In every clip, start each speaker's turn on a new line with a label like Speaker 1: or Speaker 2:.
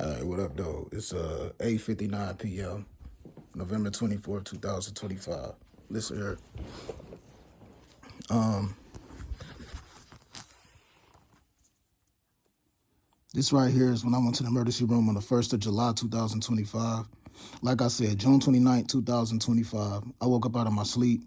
Speaker 1: All right, what up, though? It's 8:59 p.m., November 24th, 2025. Listen here. This right here is when I went to the emergency room on the 1st of July, 2025. Like I said, June 29th, 2025. I woke up out of my sleep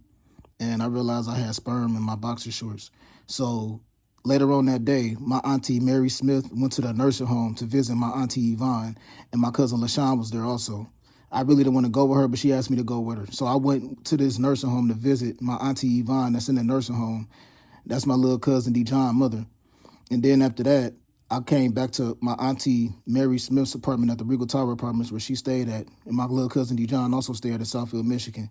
Speaker 1: and I realized I had sperm in my boxer shorts. So later on that day, my auntie Mary Smith went to the nursing home to visit my auntie Yvonne, and my cousin LaShawn was there also. I really didn't want to go with her, but she asked me to go with her. So I went to this nursing home to visit my auntie Yvonne that's in the nursing home. That's my little cousin Dijon mother. And then after that, I came back to my auntie Mary Smith's apartment at the Regal Tower Apartments where she stayed at. And my little cousin Dijon also stayed at Southfield, Michigan.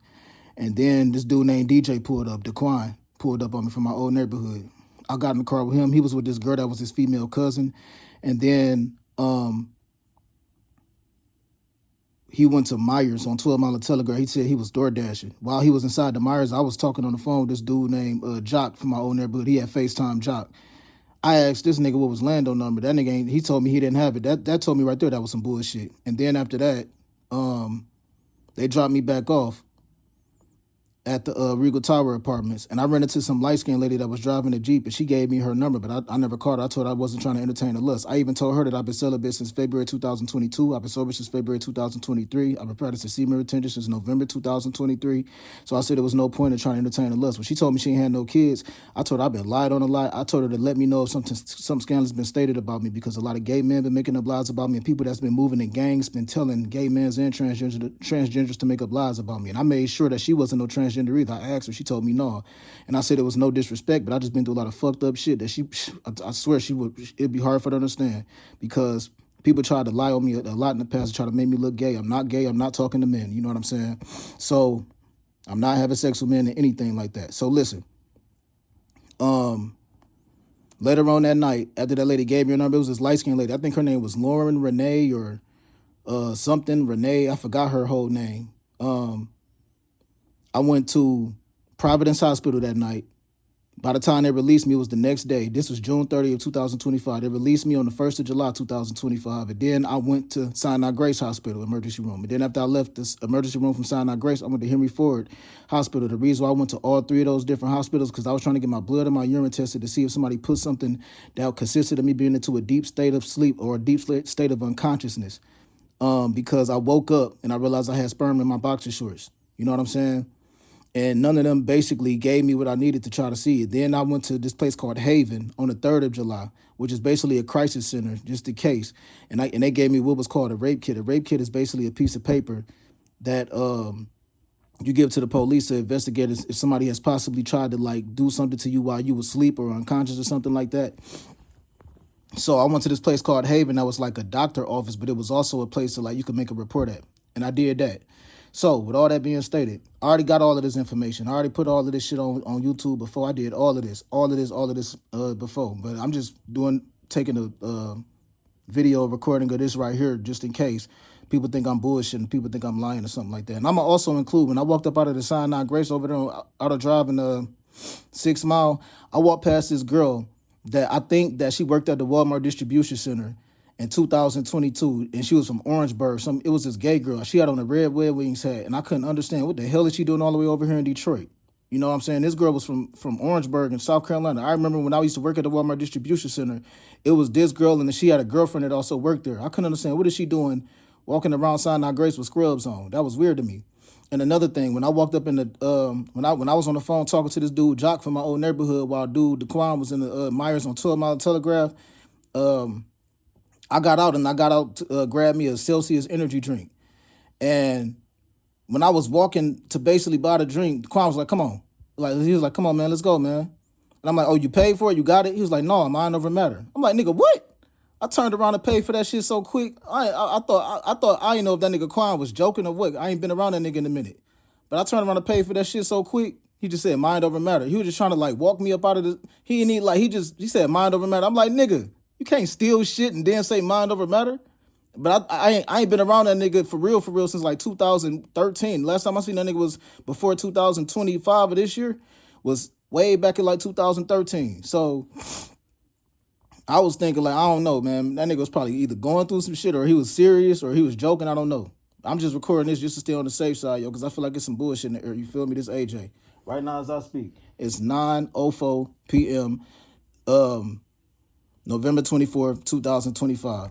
Speaker 1: And then this dude named DJ pulled up, Daquan, pulled up on me from my old neighborhood. I got in the car with him. He was with this girl that was his female cousin. And then he went to Myers on 12 Mile of Telegraph. He said he was door dashing. While he was inside the Myers, I was talking on the phone with this dude named Jock from my old neighborhood. He had FaceTime Jock. I asked this nigga what was Lando number. That nigga he told me he didn't have it. That told me right there that was some bullshit. And then after that, they dropped me back off at the Regal Tower Apartments. And I ran into some light-skinned lady that was driving a Jeep, and she gave me her number, but I never called her. I told her I wasn't trying to entertain the lust. I even told her that I've been celibate since February 2022. I've been sober since February 2023. I've been practicing semen retention since November 2023. So I said there was no point in trying to entertain the lust. When she told me she ain't had no kids, I told her I've been lied on a lie. I told her to let me know if some scandal has been stated about me, because a lot of gay men been making up lies about me, and people that's been moving in gangs been telling gay men and transgenders to make up lies about me. And I made sure that she wasn't no transgender either. I asked her, she told me no. And I said it was no disrespect, but I just been through a lot of fucked up shit that I swear it'd be hard for her to understand, because people tried to lie on me a lot in the past to try to make me look gay. I'm not gay. I'm not talking to men. You know what I'm saying? So I'm not having sex with men or anything like that. So listen, later on that night, after that lady gave me her number, it was this light-skinned lady. I think her name was Lauren Renee or something Renee. I forgot her whole name. I went to Providence Hospital that night. By the time they released me, it was the next day. This was June 30th, 2025. They released me on the 1st of July, 2025. And then I went to Sinai Grace Hospital, emergency room. And then after I left this emergency room from Sinai Grace, I went to Henry Ford Hospital. The reason why I went to all three of those different hospitals, because I was trying to get my blood and my urine tested to see if somebody put something that consisted of me being into a deep state of sleep or a deep state of unconsciousness. Because I woke up and I realized I had sperm in my boxer shorts. You know what I'm saying? And none of them basically gave me what I needed to try to see it. Then I went to this place called Haven on the 3rd of July, which is basically a crisis center, just in case. And they gave me what was called a rape kit. A rape kit is basically a piece of paper that you give to the police to investigate if somebody has possibly tried to like do something to you while you were asleep or unconscious or something like that. So I went to this place called Haven. That was like a doctor office, but it was also a place to like you could make a report at. And I did that. So with all that being stated, I already got all of this information. I already put all of this shit on YouTube before. I did all of this before. But I'm just taking a video recording of this right here just in case people think I'm bullshitting, people think I'm lying or something like that. And I'm going to also include, when I walked up out of the Sinai Grace over there, out of driving 6 Mile, I walked past this girl that I think that she worked at the Walmart distribution center in 2022, and she was from Orangeburg. It was this gay girl. She had on a red Red Wings hat, and I couldn't understand what the hell is she doing all the way over here in Detroit. You know what I'm saying? This girl was from Orangeburg in South Carolina. I remember when I used to work at the Walmart distribution center, it was this girl, and she had a girlfriend that also worked there. I couldn't understand, what is she doing walking around Sinai Grace with scrubs on? That was weird to me. And another thing, when I walked up in the when I was on the phone talking to this dude Jock from my old neighborhood, while dude Daquan was in the Myers on 12 Mile Telegraph, I got out to grab me a Celsius energy drink. And when I was walking to basically buy the drink, Quan was like, come on. He was like, come on, man, let's go, man. And I'm like, oh, you paid for it? You got it? He was like, no, mind over matter. I'm like, nigga, what? I turned around and paid for that shit so quick. I thought I didn't know if that nigga Quan was joking or what. I ain't been around that nigga in a minute. But I turned around and paid for that shit so quick. He just said mind over matter. He was just trying to like walk me up out of the. He said mind over matter. I'm like, nigga, you can't steal shit and then say mind over matter. But I ain't been around that nigga for real since like 2013. Last time I seen that nigga was before 2025 of this year, was way back in like 2013. So I was thinking like, I don't know, man. That nigga was probably either going through some shit or he was serious or he was joking. I don't know. I'm just recording this just to stay on the safe side, yo, because I feel like it's some bullshit in the air. You feel me? This AJ. Right now as I speak, it's 9:04 p.m. November 24th, 2025.